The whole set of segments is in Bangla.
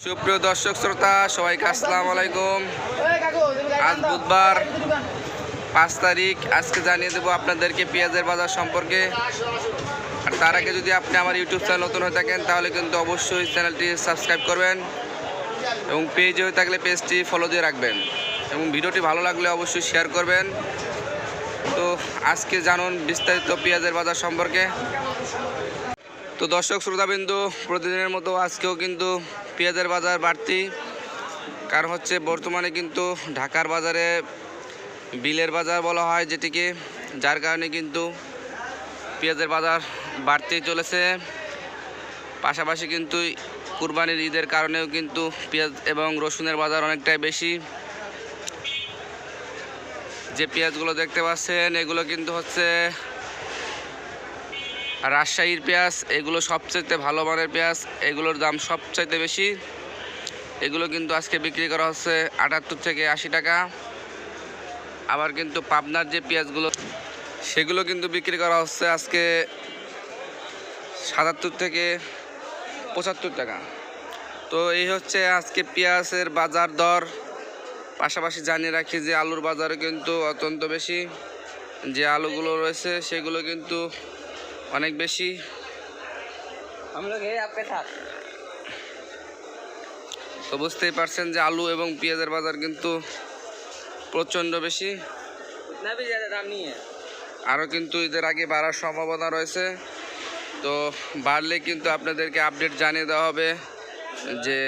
সুপ্রিয় দর্শক শ্রোতা সবাইকে আসসালামু আলাইকুম। আজ বুধবার 5 তারিখ। আজকে জানিয়ে দেবো আপনাদেরকে পেঁয়াজের বাজার সম্পর্কে। আর তার আগে যদি আপনি আমার ইউটিউব চ্যানেল নতুন হয়ে থাকেন তাহলে কিন্তু অবশ্যই চ্যানেলটি সাবস্ক্রাইব করবেন এবং পেজে হয়ে থাকলে পেজটি ফলো দিয়ে রাখবেন এবং ভিডিওটি ভালো লাগলে অবশ্যই শেয়ার করবেন। তো আজকে জানুন বিস্তারিত পেঁয়াজের বাজার সম্পর্কে। তো দর্শক শ্রোতাবিন্দু, প্রতিদিনের মতো আজকেও কিন্তু পেঁয়াজের বাজার বাড়তি। কারণ হচ্ছে বর্তমানে কিন্তু ঢাকার বাজারে বিলের বাজার বলা হয় যেটিকে, যার কারণে কিন্তু পেঁয়াজের বাজার বাড়তেই চলেছে। পাশাপাশি কিন্তু কুরবানির ঈদের কারণেও কিন্তু পেঁয়াজ এবং রসুনের বাজার অনেকটাই বেশি। যে পেঁয়াজগুলো দেখতে পাচ্ছেন এগুলো কিন্তু হচ্ছে রাজশাহীর পেঁয়াজ। এগুলো সবচাইতে ভালো মানের পেঁয়াজ, এগুলোর দাম সবচাইতে বেশি। এগুলো কিন্তু আজকে বিক্রি করা হচ্ছে 78 থেকে 80 টাকা। আবার কিন্তু পাবনার যে পেঁয়াজগুলো সেগুলো কিন্তু বিক্রি করা হচ্ছে আজকে 77 থেকে 75 টাকা। তো এই হচ্ছে আজকে পেঁয়াজের বাজার দর। পাশাপাশি জানিয়ে রাখি যে আলুর বাজারও কিন্তু অত্যন্ত বেশি। যে আলুগুলো রয়েছে সেগুলো কিন্তু অনেক বেশি। তো বুঝতেই পারছেন যে আলু এবং পেঁয়াজের বাজার কিন্তু প্রচণ্ড বেশি। আরও কিন্তু ঈদের আগে বাড়ার সম্ভাবনা রয়েছে। তো বাড়লে কিন্তু আপনাদেরকে আপডেট জানিয়ে দেওয়া হবে যে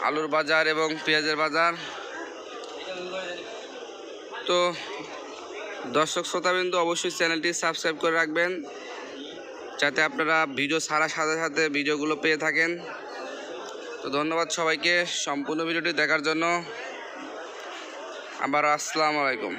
আলুর বাজার এবং পেঁয়াজের বাজার। তো দর্শক শ্রোতাবিন্দু, অবশ্যই চ্যানেলটি সাবস্ক্রাইব করে রাখবেন যাতে আপনারা ভিডিও ছাড়ার সাথে সাথে ভিডিওগুলো পেয়ে থাকেন। তো ধন্যবাদ সবাইকে সম্পূর্ণ ভিডিওটি দেখার জন্য। আবার আসসালামু আলাইকুম।